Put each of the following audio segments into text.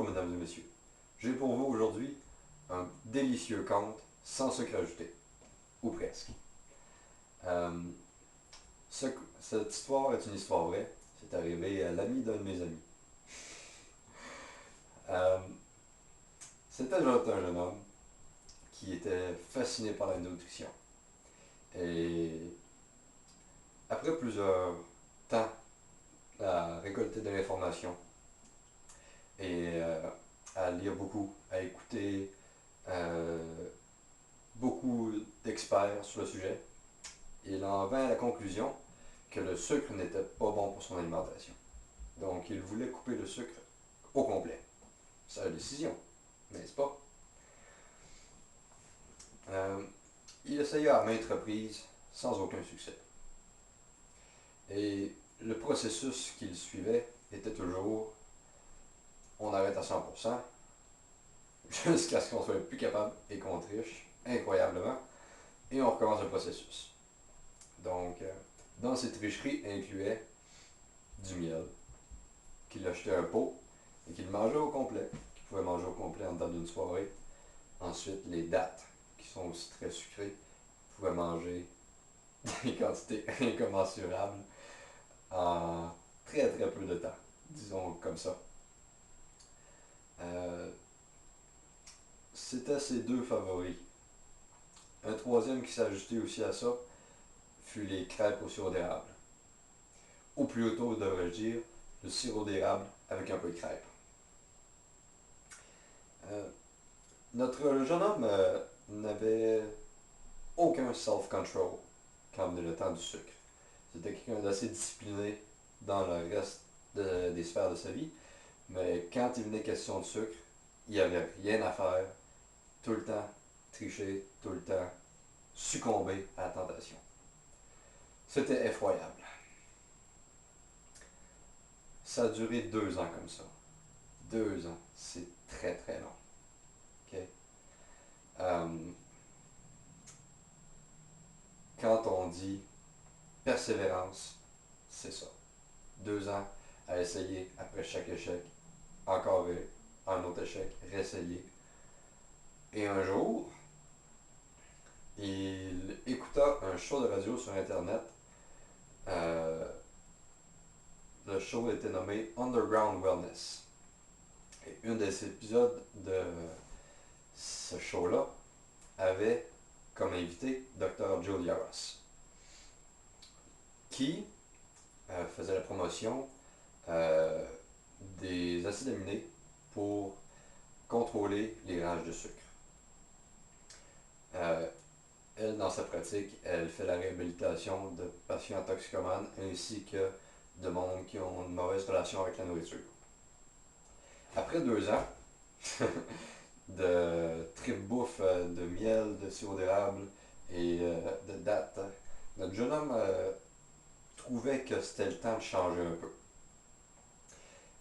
Bonjour mesdames et messieurs, j'ai pour vous aujourd'hui un délicieux conte sans sucre ajouté, ou presque. Euh, cette histoire est une histoire vraie, c'est arrivé à l'ami d'un de mes amis. Euh, C'était un jeune homme qui était fasciné par la nutrition. Et après plusieurs temps à récolter de l'information et à lire beaucoup, à écouter euh, beaucoup d'experts sur le sujet, il en vint à la conclusion que le sucre n'était pas bon pour son alimentation. Donc il voulait couper le sucre au complet. C'est sa décision, n'est-ce pas? Euh, il essaya à maintes reprises sans aucun succès. Et le processus qu'il suivait était toujours on arrête à 100% jusqu'à ce qu'on soit plus capable et qu'on triche incroyablement et on recommence le processus. Donc, dans ces tricheries incluait du miel, qu'il achetait un pot et qu'il mangeait au complet, qu'il pouvait manger au complet en dedans d'une soirée. Ensuite, les dattes, qui sont aussi très sucrées, pouvait manger des quantités incommensurables en très très peu de temps, disons comme ça. Euh, C'était ses deux favoris. Un troisième qui s'est ajouté aussi à ça fut les crêpes au sirop d'érable. Ou plutôt, devrais-je dire, le sirop d'érable avec un peu de crêpe. Euh, Notre jeune homme n'avait aucun self-control quand venait le temps du sucre. C'était quelqu'un d'assez discipliné dans le reste des sphères de sa vie, mais quand il venait question de sucre, il n'y avait rien à faire, tout le temps tricher, tout le temps succomber à la tentation. C'était effroyable. Ça a duré 2 ans comme ça. 2 ans, c'est très très long. Ok? Euh, Quand on dit persévérance, c'est ça. 2 ans à essayer après chaque échec, encore un autre échec, réessayer. Et un jour, il écouta un show de radio sur Internet. Euh, le show était nommé Underground Wellness. Et un des épisodes de ce show-là avait comme invité Dr. Julia Ross, qui faisait la promotion euh, des acides aminés pour contrôler les rages de sucre. Euh, Elle, dans sa pratique, elle fait la réhabilitation de patients toxicomanes ainsi que de monde qui ont une mauvaise relation avec la nourriture. Après 2 ans de trip bouffe de miel, de sirop d'érable et de dattes, notre jeune homme trouvait que c'était le temps de changer un peu.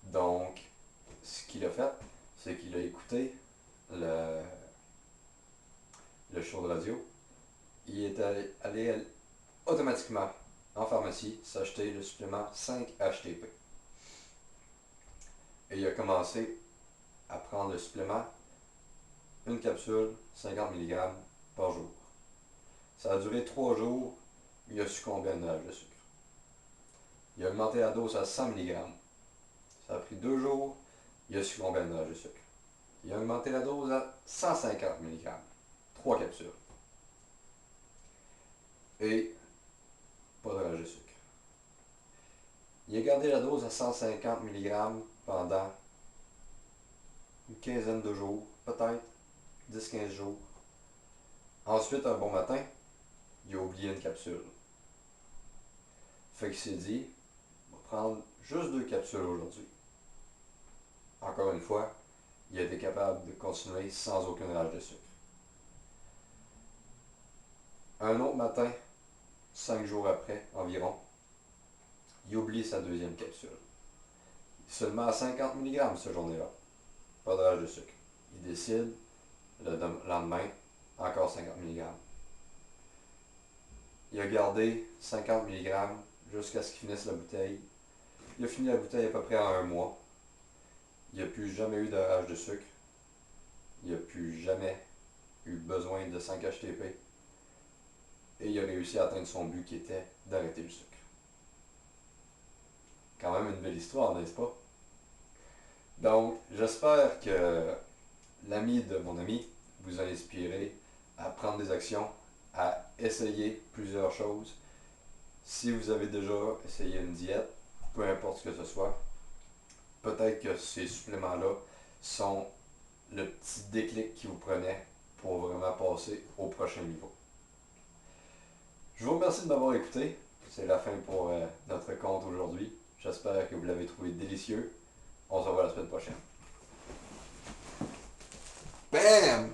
Donc, ce qu'il a fait, c'est qu'il a écouté le, le show de radio. Il est allé automatiquement en pharmacie s'acheter le supplément 5-HTP. Et il a commencé à prendre le supplément, une capsule, 50 mg par jour. Ça a duré 3 jours, il a succombé à une rage de sucre. Il a augmenté la dose à 100 mg. Ça a pris 2 jours, il a succombé à une rage de sucre. Il a augmenté la dose à 150 mg. 3 capsules. Et pas de rage de sucre. Il a gardé la dose à 150 mg pendant une quinzaine de jours, peut-être 10-15 jours. Ensuite, un bon matin, il a oublié une capsule. Fait qu'il s'est dit, on va prendre juste 2 capsules aujourd'hui. Encore une fois, il a été capable de continuer sans aucune rage de sucre. Un autre matin, 5 jours après environ, il oublie sa deuxième capsule. Seulement à 50 mg cette journée-là. Pas de rage de sucre. Il décide, le lendemain, encore 50 mg. Il a gardé 50 mg jusqu'à ce qu'il finisse la bouteille. Il a fini la bouteille à peu près en un mois. Il il n'a plus jamais eu de rage de sucre. Il n'a plus jamais eu besoin de 5 HTP. Et il a réussi à atteindre son but qui était d'arrêter le sucre. Quand même une belle histoire, n'est-ce pas? Donc, j'espère que l'ami de mon ami vous a inspiré à prendre des actions, à essayer plusieurs choses. Si vous avez déjà essayé une diète, peu importe ce que ce soit, peut-être que ces suppléments-là sont le petit déclic qui vous prenait pour vraiment passer au prochain niveau. Je vous remercie de m'avoir écouté. C'est la fin pour notre compte aujourd'hui. J'espère que vous l'avez trouvé délicieux. On se revoit la semaine prochaine. Bam!